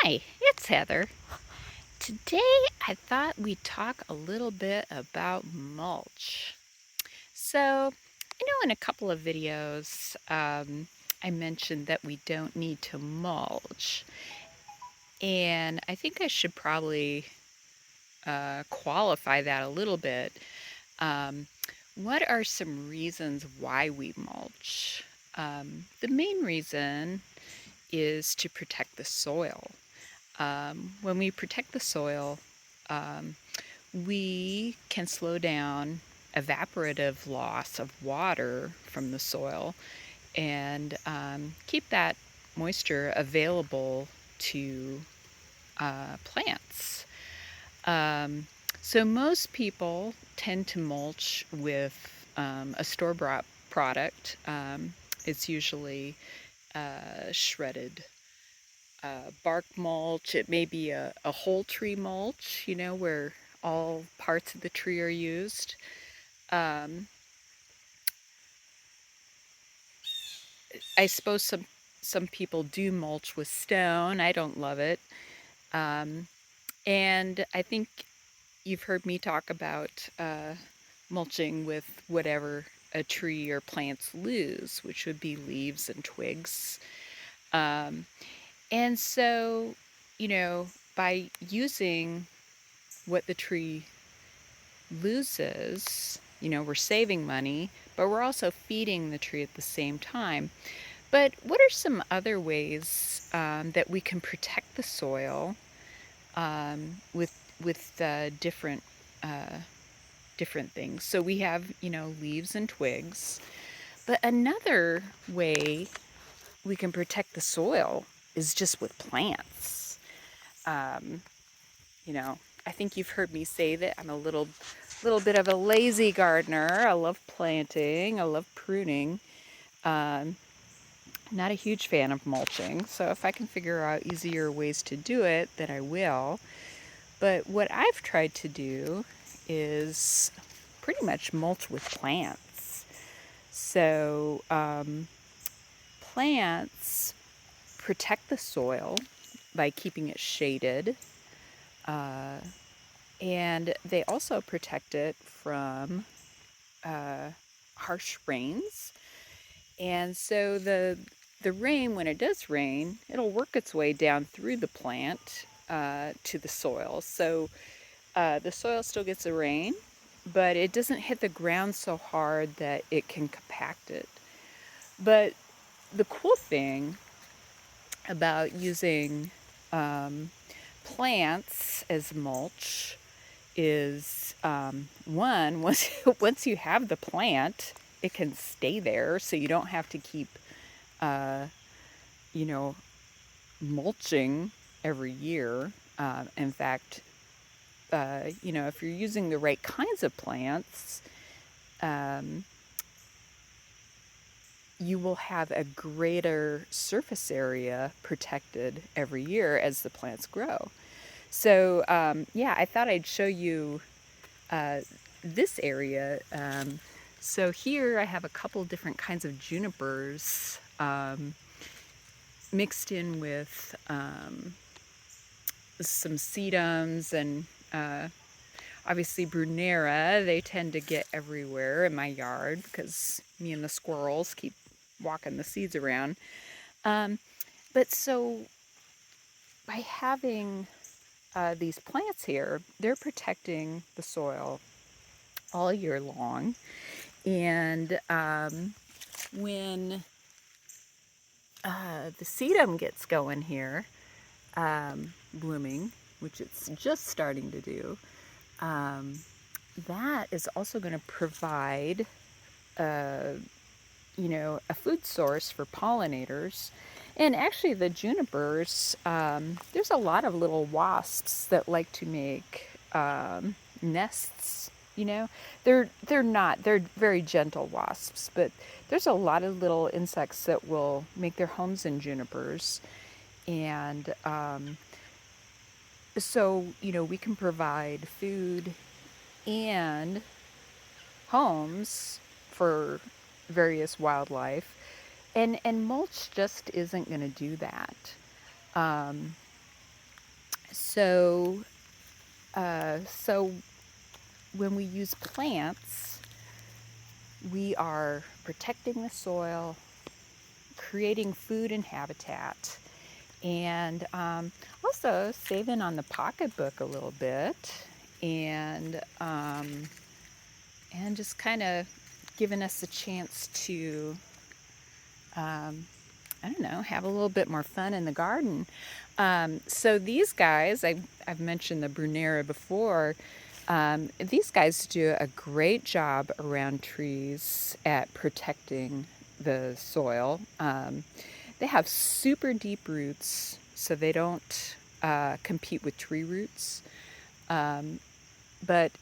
Hi, it's Heather. Today I thought we'd talk a little bit about mulch. So, I know in a couple of videos I mentioned that we don't need to mulch, and I think I should probably qualify that a little bit. Um, what are some reasons why we mulch? The main reason is to protect the soil. When we protect the soil, um, we can slow down evaporative loss of water from the soil and keep that moisture available to plants. Um, so most people tend to mulch with a store-bought product. It's usually shredded bark mulch. It may be a whole tree mulch, where all parts of the tree are used. Um, I suppose some people do mulch with stone. I don't love it. Um, and I think you've heard me talk about mulching with whatever a tree or plants lose, which would be leaves and twigs. Um, and so, by using what the tree loses, we're saving money, but we're also feeding the tree at the same time. But what are some other ways that we can protect the soil with uh, different things? So we have, leaves and twigs. But another way we can protect the soil is just with plants. Um, you know, I think you've heard me say that I'm a little bit of a lazy gardener. I love planting. I love pruning. Um, Not a huge fan of mulching, so if I can figure out easier ways to do it, then I will. But what I've tried to do is pretty much mulch with plants. So plants protect the soil by keeping it shaded, uh, and they also protect it from uh, harsh rains. And so the rain, when it does rain, it'll work its way down through the plant to the soil. So the soil still gets the rain, but it doesn't hit the ground so hard that it can compact it. But the cool thing about using plants as mulch is one, once you have the plant, it can stay there, so you don't have to keep uh, you know, mulching every year. In fact, if you're using the right kinds of plants, um, you will have a greater surface area protected every year as the plants grow. So, yeah, I thought I'd show you uh, this area. So here I have a couple different kinds of junipers mixed in with some sedums and obviously Brunera. They tend to get everywhere in my yard because me and the squirrels keep walking the seeds around. Um, but so by having these plants here, they're protecting the soil all year long. And when the sedum gets going here, blooming, which it's just starting to do, um, that is also going to provide, uh, a food source for pollinators. And actually, the junipers, there's a lot of little wasps that like to make nests. They're very gentle wasps, but there's a lot of little insects that will make their homes in junipers. And so, we can provide food and homes for various wildlife. And mulch just isn't going to do that. Um, So, so when we use plants, we are protecting the soil, creating food and habitat, and also saving on the pocketbook a little bit, and and just kind of giving us a chance to I don't know, have a little bit more fun in the garden. So these guys, I've mentioned the Brunera before. These guys do a great job around trees at protecting the soil. They have super deep roots, so they don't compete with tree roots. Um, but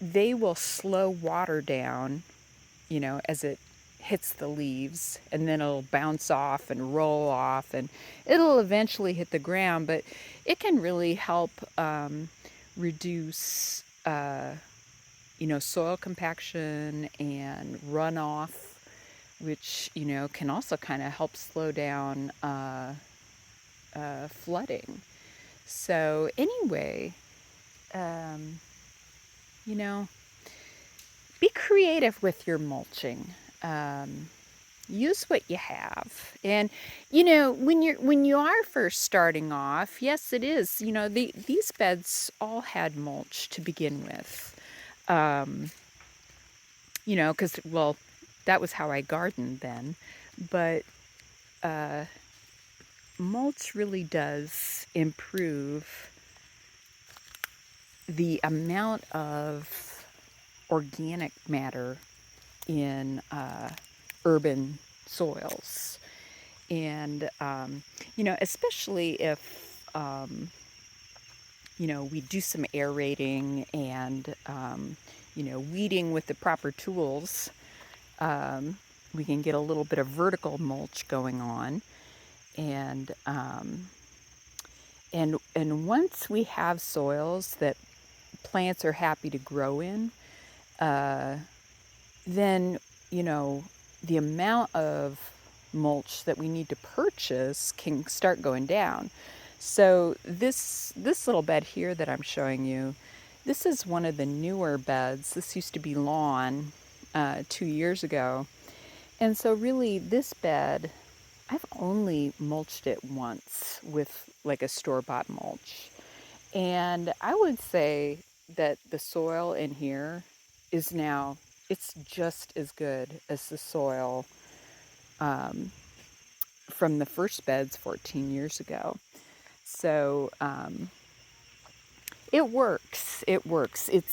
they will slow water down, as it hits the leaves, and then it'll bounce off and roll off, and it'll eventually hit the ground, but it can really help reduce, soil compaction and runoff, which, can also kind of help slow down flooding. So, anyway, um, you know, be creative with your mulching. Use what you have, and when you are first starting off, yes, it is. These beds all had mulch to begin with. Um, because, well, that was how I gardened then. But uh, mulch really does improve the amount of organic matter in urban soils. And, especially if, we do some aerating and, weeding with the proper tools, we can get a little bit of vertical mulch going on. And, and once we have soils that plants are happy to grow in, uh, then, the amount of mulch that we need to purchase can start going down. So this little bed here that I'm showing you, this is one of the newer beds. This used to be lawn 2 years ago. And so really this bed, I've only mulched it once with like a store-bought mulch. And I would say that the soil in here is now, it's just as good as the soil um, from the first beds 14 years ago. So it works. It works. It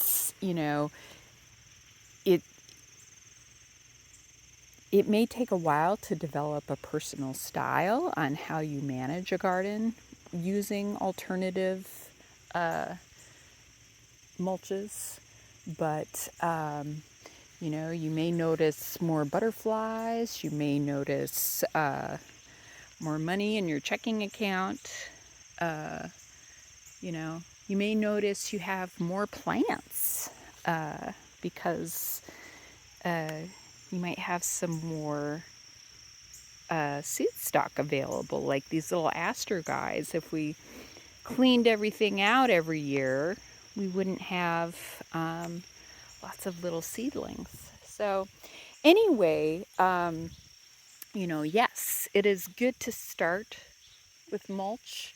it may take a while to develop a personal style on how you manage a garden using alternative uh, mulches, but you may notice more butterflies. You may notice more money in your checking account. Uh, you may notice you have more plants because uh, you might have some more seed stock available, like these little aster guys. If we cleaned everything out every year, we wouldn't have lots of little seedlings. So, anyway, yes, it is good to start with mulch,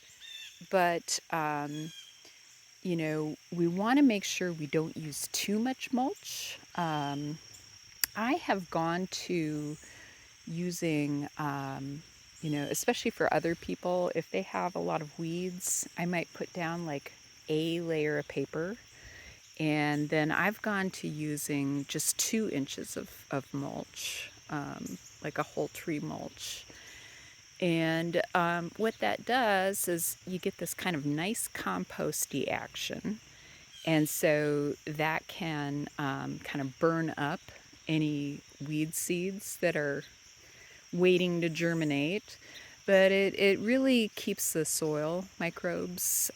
but we want to make sure we don't use too much mulch. I have gone to using, especially for other people, if they have a lot of weeds, I might put down like a layer of paper. And then I've gone to using just 2 inches of mulch, like a whole tree mulch. And what that does is you get this kind of nice composty action. And so that can kind of burn up any weed seeds that are waiting to germinate. But it really keeps the soil microbes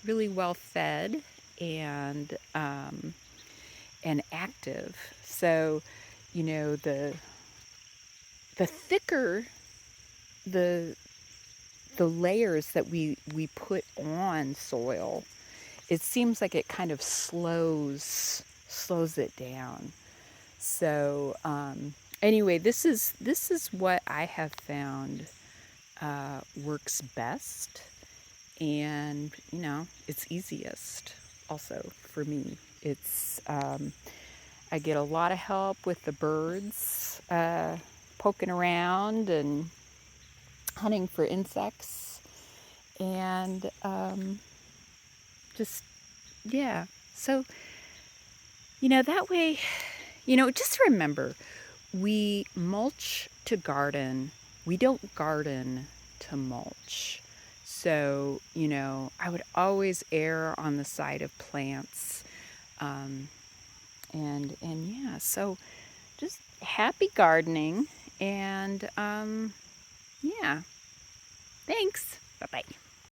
really well fed and active. So, the thicker the the layers that we put on soil, it seems like it kind of slows it down. So anyway, this is what I have found works best, and it's easiest also for me. It's I get a lot of help with the birds poking around and hunting for insects, and just yeah. So that way, just remember, we mulch to garden. We don't garden to mulch. So, I would always err on the side of plants. Um, and yeah, so just happy gardening, and yeah, thanks. Bye-bye.